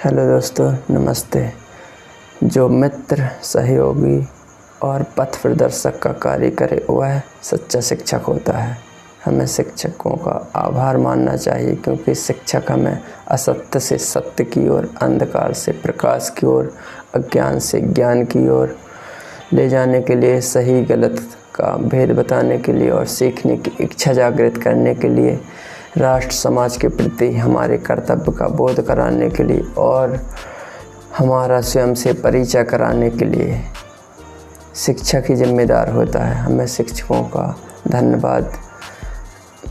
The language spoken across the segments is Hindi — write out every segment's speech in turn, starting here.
हेलो दोस्तों, नमस्ते। जो मित्र, सहयोगी और पथ प्रदर्शक का कार्य करे वह सच्चा शिक्षक होता है। हमें शिक्षकों का आभार मानना चाहिए, क्योंकि शिक्षक हमें असत्य से सत्य की ओर, अंधकार से प्रकाश की ओर, अज्ञान से ज्ञान की ओर ले जाने के लिए, सही गलत का भेद बताने के लिए और सीखने की इच्छा जागृत करने के लिए, राष्ट्र समाज के प्रति हमारे कर्तव्य का बोध कराने के लिए और हमारा स्वयं से परिचय कराने के लिए शिक्षक ही जिम्मेदार होता है। हमें शिक्षकों का धन्यवाद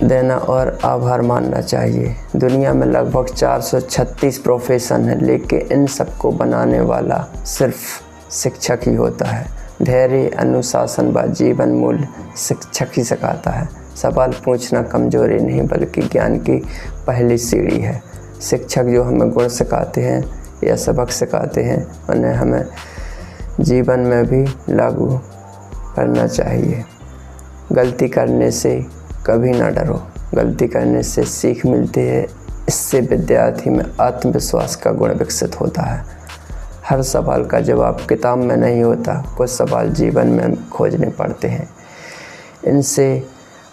देना और आभार मानना चाहिए। दुनिया में लगभग 436 प्रोफेशन है, लेकिन इन सबको बनाने वाला सिर्फ शिक्षक ही होता है। धैर्य, अनुशासन व जीवन मूल्य शिक्षक ही सिखाता है। सवाल पूछना कमजोरी नहीं, बल्कि ज्ञान की पहली सीढ़ी है। शिक्षक जो हमें गुण सिखाते हैं या सबक सिखाते हैं, उन्हें हमें जीवन में भी लागू करना चाहिए। गलती करने से कभी ना डरो, गलती करने से सीख मिलती है। इससे विद्यार्थी में आत्मविश्वास का गुण विकसित होता है। हर सवाल का जवाब किताब में नहीं होता, कुछ सवाल जीवन में खोजने पड़ते हैं। इनसे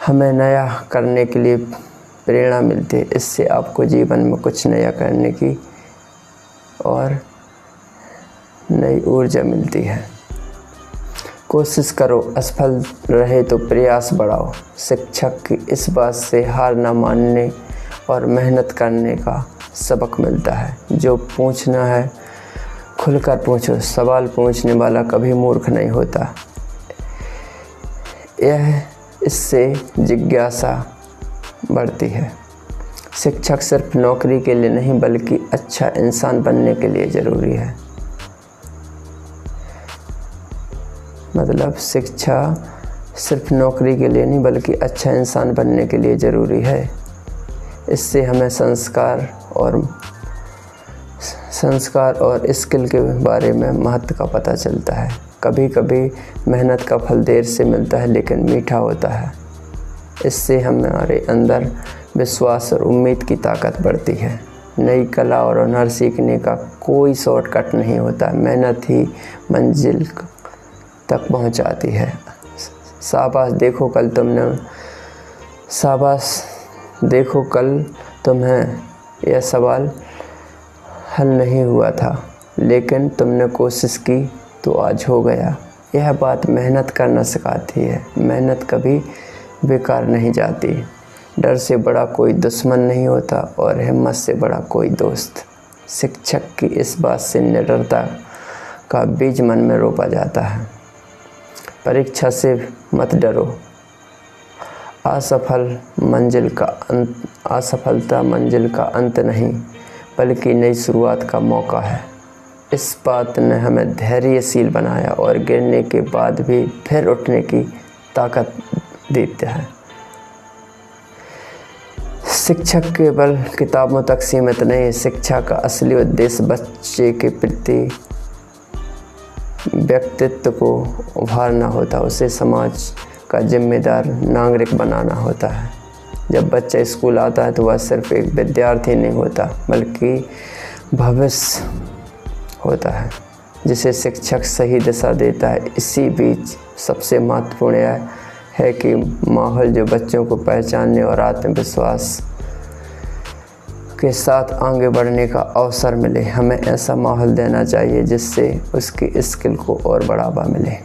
हमें नया करने के लिए प्रेरणा मिलती है। इससे आपको जीवन में कुछ नया करने की और नई ऊर्जा मिलती है। कोशिश करो, असफल रहे तो प्रयास बढ़ाओ। शिक्षक की इस बात से हार न मानने और मेहनत करने का सबक मिलता है। जो पूछना है खुलकर पूछो। सवाल पूछने वाला कभी मूर्ख नहीं होता। इससे जिज्ञासा बढ़ती है। शिक्षक सिर्फ नौकरी के लिए नहीं, बल्कि अच्छा इंसान बनने के लिए ज़रूरी है। मतलब शिक्षा सिर्फ नौकरी के लिए नहीं, बल्कि अच्छा इंसान बनने के लिए ज़रूरी है। इससे हमें संस्कार और स्किल के बारे में महत्व का पता चलता है। कभी कभी मेहनत का फल देर से मिलता है, लेकिन मीठा होता है। इससे हमारे अंदर विश्वास और उम्मीद की ताकत बढ़ती है। नई कला और हुनर सीखने का कोई शॉर्टकट नहीं होता। मेहनत ही मंजिल तक पहुंचाती है। शाबाश देखो कल तुम्हें यह सवाल हल नहीं हुआ था, लेकिन तुमने कोशिश की तो आज हो गया। यह बात मेहनत करना सिखाती है। मेहनत कभी बेकार नहीं जाती। डर से बड़ा कोई दुश्मन नहीं होता और हिम्मत से बड़ा कोई दोस्त। शिक्षक की इस बात से निडरता का बीज मन में रोपा जाता है। परीक्षा से मत डरो। असफलता मंजिल का अंत नहीं, बल्कि नई शुरुआत का मौका है। इस बात ने हमें धैर्यशील बनाया और गिरने के बाद भी फिर उठने की ताकत देता है। शिक्षक केवल किताबों तक सीमित नहीं है। शिक्षा का असली उद्देश्य बच्चे के प्रति व्यक्तित्व को उभारना होता है। उसे समाज का जिम्मेदार नागरिक बनाना होता है। जब बच्चा स्कूल आता है तो वह सिर्फ एक विद्यार्थी नहीं होता, बल्कि भविष्य होता है, जिसे शिक्षक सही दिशा देता है। इसी बीच सबसे महत्वपूर्ण यह है कि माहौल जो बच्चों को पहचानने और आत्मविश्वास के साथ आगे बढ़ने का अवसर मिले। हमें ऐसा माहौल देना चाहिए जिससे उसकी स्किल को और बढ़ावा मिले।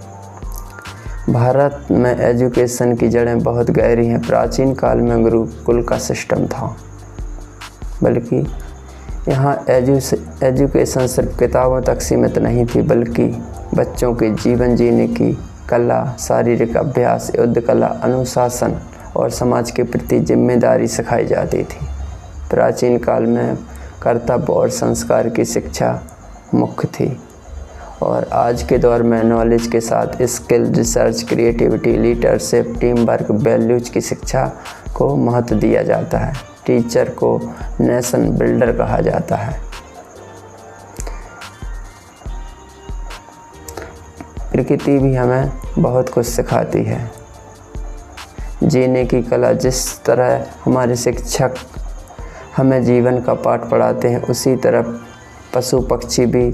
भारत में एजुकेशन की जड़ें बहुत गहरी हैं। प्राचीन काल में गुरुकुल का सिस्टम था, बल्कि यहाँ एजुकेशन सिर्फ किताबों तक सीमित नहीं थी, बल्कि बच्चों के जीवन जीने की कला, शारीरिक अभ्यास, युद्ध कला, अनुशासन और समाज के प्रति जिम्मेदारी सिखाई जाती थी। प्राचीन काल में कर्तव्य और संस्कार की शिक्षा मुख्य थी, और आज के दौर में नॉलेज के साथ skill, research, creativity, leadership, team work, values की शिक्षा को महत्व दिया जाता है। टीचर को नेशन बिल्डर कहा जाता है। प्रकृति भी हमें बहुत कुछ सिखाती है। जीने की कला, जिस तरह हमारे शिक्षक हमें जीवन का पाठ पढ़ाते हैं, उसी तरह पशु पक्षी भी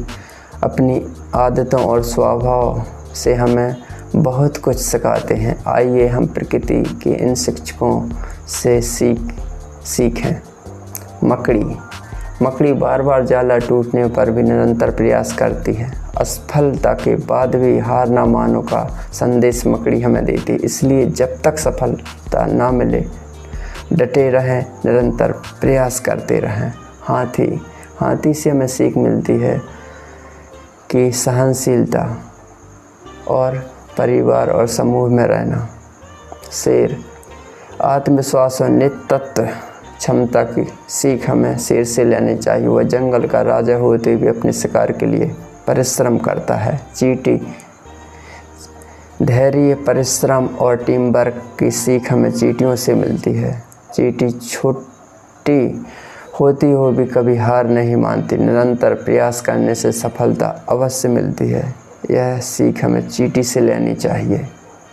अपनी आदतों और स्वभाव से हमें बहुत कुछ सिखाते हैं। आइए हम प्रकृति के इन शिक्षकों से सीखें। मकड़ी बार बार जाला टूटने पर भी निरंतर प्रयास करती है। असफलता के बाद भी हार ना मानो का संदेश मकड़ी हमें देती है। इसलिए जब तक सफलता ना मिले डटे रहें, निरंतर प्रयास करते रहें। हाथी से हमें सीख मिलती है कि सहनशीलता और परिवार और समूह में रहना। शेर आत्मविश्वास और नेतृत्व क्षमता की सीख हमें शेर से लेनी चाहिए। वह जंगल का राजा होते हुए अपने शिकार के लिए परिश्रम करता है। चींटी धैर्य, परिश्रम और टीम वर्क की सीख हमें चींटियों से मिलती है। चींटी छोटी होती हो भी कभी हार नहीं मानती। निरंतर प्रयास करने से सफलता अवश्य मिलती है। यह सीख हमें चींटी से लेनी चाहिए।